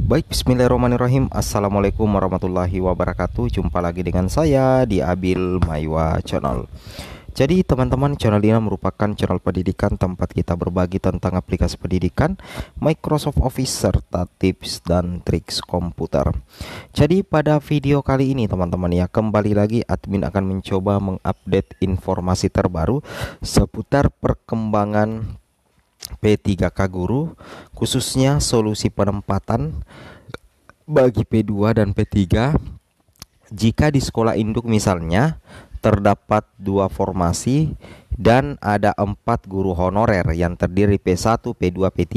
Baik, bismillahirrahmanirrahim. Assalamualaikum warahmatullahi wabarakatuh. Jumpa lagi dengan saya di Abil Maiwa Channel. Jadi teman-teman, channel ini merupakan channel pendidikan tempat kita berbagi tentang aplikasi pendidikan, Microsoft Office, serta tips dan triks komputer. Jadi pada video kali ini teman-teman ya, kembali lagi admin akan mencoba mengupdate informasi terbaru seputar perkembangan P3K Guru, khususnya solusi penempatan bagi P2 dan P3 jika di sekolah induk misalnya terdapat 2 formasi dan ada 4 guru honorer yang terdiri P1, P2, P3.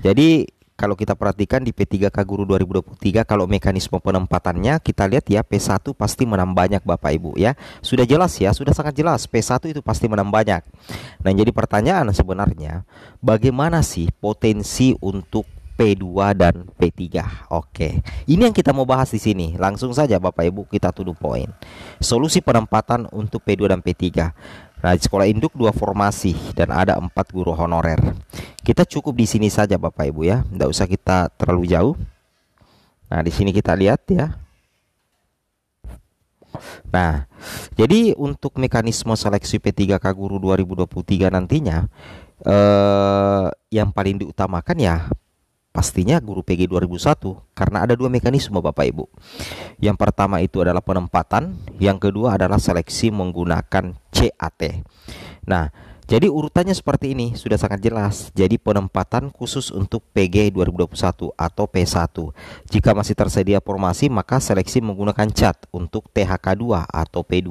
Jadi kalau kita perhatikan di P3K Guru 2023, kalau mekanisme penempatannya kita lihat ya, P1 pasti menang banyak Bapak Ibu ya. Sudah jelas ya, sudah sangat jelas P1 itu pasti menang banyak. Nah, jadi pertanyaan sebenarnya, bagaimana sih potensi untuk P2 dan P3? Oke, ini yang kita mau bahas di sini. Langsung saja Bapak Ibu, kita to the point. Solusi penempatan untuk P2 dan P3. Nah, di sekolah induk 2 formasi dan ada 4 guru honorer. Kita cukup di sini saja Bapak Ibu ya, tidak usah kita terlalu jauh. Nah, di sini kita lihat ya. Nah, jadi untuk mekanisme seleksi P3K Guru 2023 nantinya, yang paling diutamakan ya pastinya guru PG 2001, karena ada 2 mekanisme Bapak Ibu. Yang pertama itu adalah penempatan, yang kedua adalah seleksi menggunakan CAT. Nah, jadi urutannya seperti ini, sudah sangat jelas. Jadi penempatan khusus untuk PG 2021 atau P1. Jika masih tersedia formasi, maka seleksi menggunakan CAT untuk THK2 atau P2,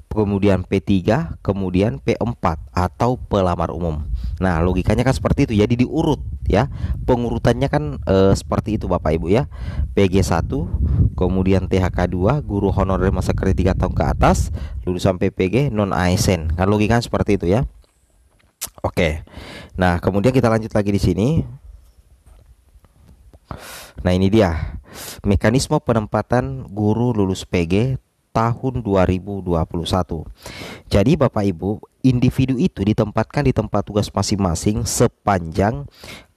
kemudian P3, kemudian P4 atau pelamar umum. Nah, logikanya kan seperti itu. Jadi diurut ya. Pengurutannya kan seperti itu Bapak Ibu ya. PG1, kemudian THK2, guru honorer masa kerja 3 tahun ke atas, lulusan PPG non ASN. Kan logikanya seperti itu ya. Oke. Nah, kemudian kita lanjut lagi di sini. Nah, ini dia mekanisme penempatan guru lulus PG tahun 2021. Jadi Bapak Ibu, individu itu ditempatkan di tempat tugas masing-masing sepanjang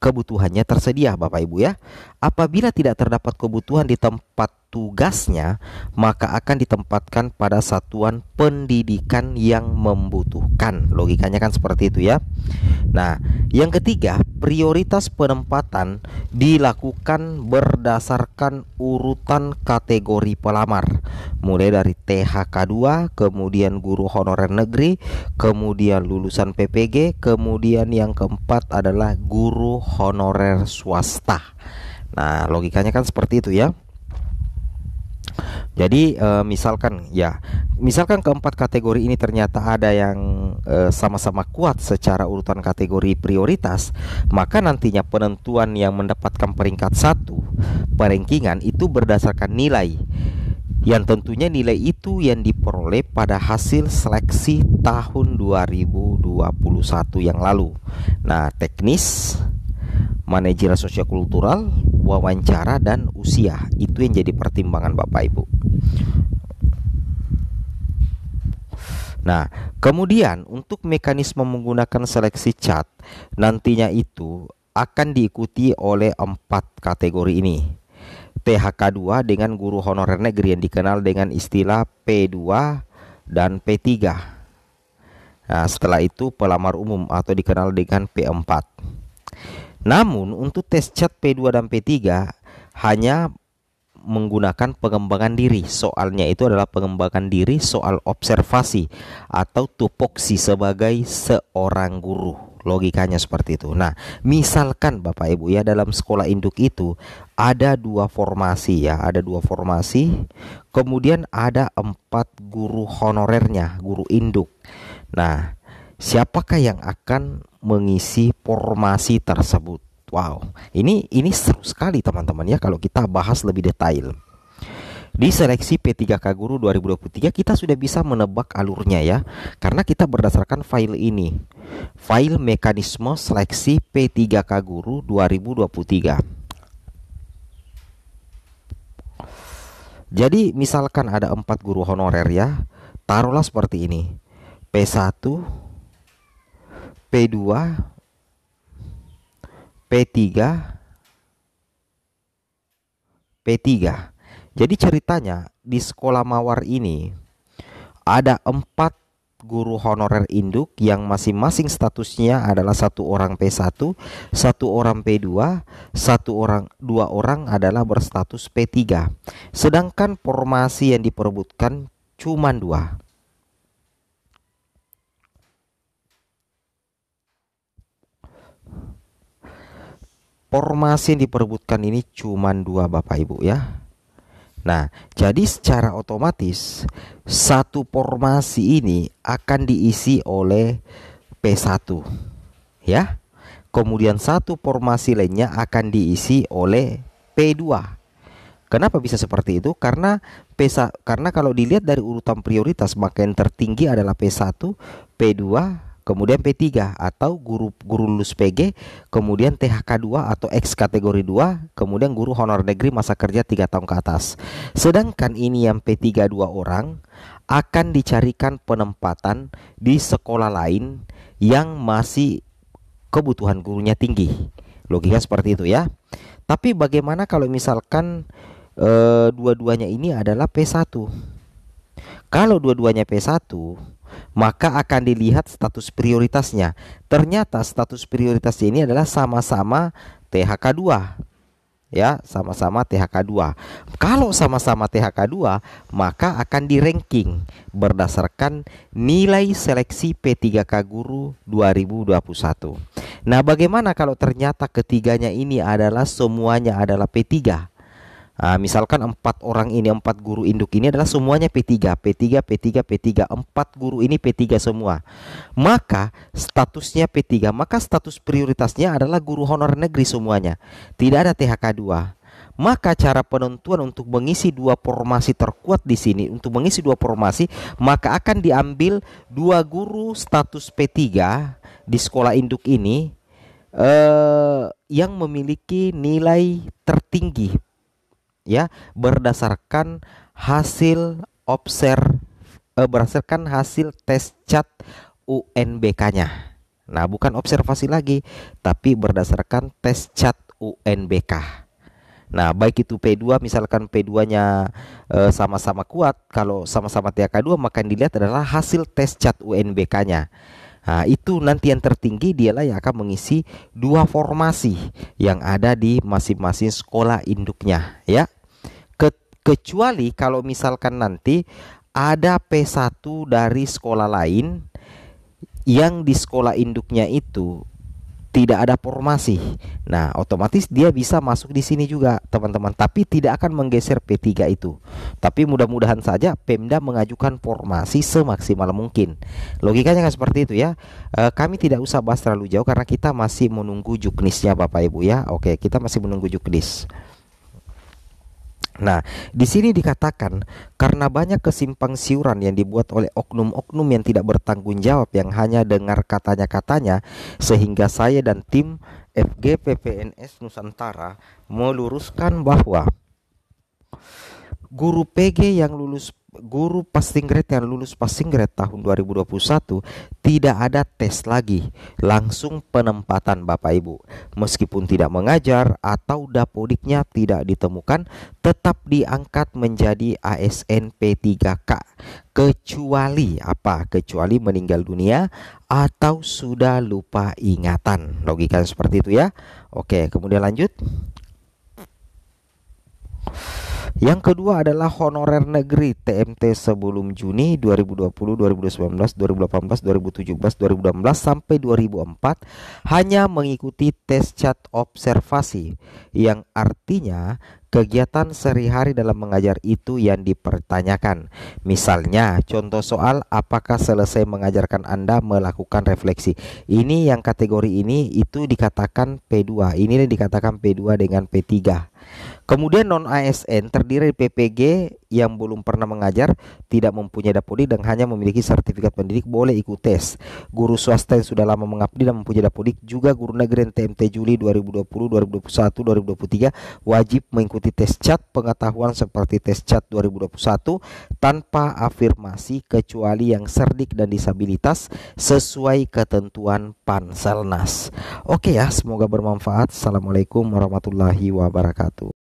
kebutuhannya tersedia Bapak Ibu ya. Apabila tidak terdapat kebutuhan di tempat tugasnya, maka akan ditempatkan pada satuan pendidikan yang membutuhkan. Logikanya kan seperti itu ya. Nah, yang ketiga, prioritas penempatan dilakukan berdasarkan urutan kategori pelamar, mulai dari THK2, kemudian guru honorer negeri, kemudian lulusan PPG, kemudian yang keempat adalah guru honorer swasta. Nah, logikanya kan seperti itu ya. Jadi misalkan keempat kategori ini ternyata ada yang sama-sama kuat secara urutan kategori prioritas, maka nantinya penentuan yang mendapatkan peringkat 1 perankingan itu berdasarkan nilai, yang tentunya nilai itu yang diperoleh pada hasil seleksi tahun 2021 yang lalu. Nah, teknis, manajerial sosiokultural, wawancara, dan usia itu yang jadi pertimbangan Bapak Ibu. Nah, kemudian untuk mekanisme menggunakan seleksi CAT nantinya itu akan diikuti oleh 4 kategori ini. THK2 dengan guru honorer negeri yang dikenal dengan istilah P2 dan P3. Nah, setelah itu pelamar umum atau dikenal dengan P4. Namun untuk tes CAT P2 dan P3 hanya menggunakan pengembangan diri. Soalnya itu adalah pengembangan diri soal observasi atau tupoksi sebagai seorang guru. Logikanya seperti itu. Nah, misalkan Bapak Ibu ya, dalam sekolah induk itu ada 2 formasi ya, ada 2 formasi, kemudian ada 4 guru honorernya, guru induk. Nah, siapakah yang akan mengisi formasi tersebut? Wow, ini seru sekali teman-teman ya kalau kita bahas lebih detail. Di seleksi P3K Guru 2023 kita sudah bisa menebak alurnya ya, karena kita berdasarkan file ini, file mekanisme seleksi P3K Guru 2023. Jadi misalkan ada 4 guru honorer ya, taruhlah seperti ini, P1, P2, P3, P3. Jadi ceritanya di sekolah mawar ini ada 4 guru honorer induk yang masing-masing statusnya adalah satu orang P1, satu orang P2, dua orang adalah berstatus P3. Sedangkan formasi yang diperebutkan cuma 2. Formasi yang diperebutkan ini cuma 2 Bapak Ibu ya. Nah, jadi secara otomatis satu formasi ini akan diisi oleh P1 ya. Kemudian satu formasi lainnya akan diisi oleh P2. Kenapa bisa seperti itu? Karena karena kalau dilihat dari urutan prioritas maka yang tertinggi adalah P1, P2, kemudian P3 atau guru lulus PG, kemudian THK2 atau X kategori 2, kemudian guru honor negeri masa kerja 3 tahun ke atas. Sedangkan ini yang P3 2 orang akan dicarikan penempatan di sekolah lain yang masih kebutuhan gurunya tinggi. Logika seperti itu ya. Tapi bagaimana kalau misalkan dua-duanya ini adalah P1? Kalau dua-duanya P1, maka akan dilihat status prioritasnya. Ternyata status prioritasnya ini adalah sama-sama THK2 ya, sama-sama THK2. Kalau sama-sama THK2, maka akan di-ranking berdasarkan nilai seleksi P3K Guru 2021. Nah, bagaimana kalau ternyata ketiganya ini adalah semuanya adalah P3? Misalkan 4 orang ini, 4 guru induk ini adalah semuanya P3, P3, P3, P3. 4 guru ini P3 semua. Maka statusnya P3, maka status prioritasnya adalah guru honor negeri semuanya. Tidak ada THK2. Maka cara penentuan untuk mengisi 2 formasi terkuat di sini, untuk mengisi 2 formasi, maka akan diambil 2 guru status P3 di sekolah induk ini yang memiliki nilai tertinggi ya, berdasarkan hasil berdasarkan hasil tes CAT UNBK-nya. Nah, bukan observasi lagi, tapi berdasarkan tes CAT UNBK. Nah, baik itu P2, misalkan P2-nya sama-sama kuat, kalau sama-sama THK2 maka yang dilihat adalah hasil tes CAT UNBK-nya. Nah, itu nanti yang tertinggi dialah yang akan mengisi 2 formasi yang ada di masing-masing sekolah induknya ya. Kecuali kalau misalkan nanti ada P1 dari sekolah lain yang di sekolah induknya itu tidak ada formasi. Nah, otomatis dia bisa masuk di sini juga, teman-teman. Tapi tidak akan menggeser P3 itu. Tapi mudah-mudahan saja Pemda mengajukan formasi semaksimal mungkin. Logikanya kan seperti itu ya. Kami tidak usah bahas terlalu jauh karena kita masih menunggu juknisnya Bapak Ibu ya. Oke, kita masih menunggu juknis. Nah, di sini dikatakan karena banyak kesimpang siuran yang dibuat oleh oknum-oknum yang tidak bertanggung jawab yang hanya dengar katanya-katanya, sehingga saya dan tim FGPPNS Nusantara meluruskan bahwa guru PG yang lulus, guru passing grade yang lulus passing grade tahun 2021 tidak ada tes lagi, langsung penempatan Bapak Ibu. Meskipun tidak mengajar atau dapodiknya tidak ditemukan, tetap diangkat menjadi ASN P3K. Kecuali apa? Kecuali meninggal dunia atau sudah lupa ingatan. Logika seperti itu ya. Oke, kemudian lanjut. Yang kedua adalah honorer negeri TMT sebelum Juni 2020, 2019, 2018, 2017, 2018 sampai 2004 hanya mengikuti tes CAT observasi, yang artinya kegiatan sehari-hari dalam mengajar itu yang dipertanyakan. Misalnya contoh soal, apakah selesai mengajarkan Anda melakukan refleksi. Ini yang kategori ini itu dikatakan P2. Ini dikatakan P2 dengan P3. Kemudian non ASN terdiri dari PPG yang belum pernah mengajar, tidak mempunyai dapodik dan hanya memiliki sertifikat pendidik boleh ikut tes. Guru swasta yang sudah lama mengabdi dan mempunyai dapodik, juga guru negeri TMT Juli 2020, 2021, 2023 wajib mengikuti tes CAT pengetahuan seperti tes CAT 2021 tanpa afirmasi kecuali yang cerdik dan disabilitas sesuai ketentuan Panselnas. Oke ya, semoga bermanfaat. Assalamualaikum warahmatullahi wabarakatuh.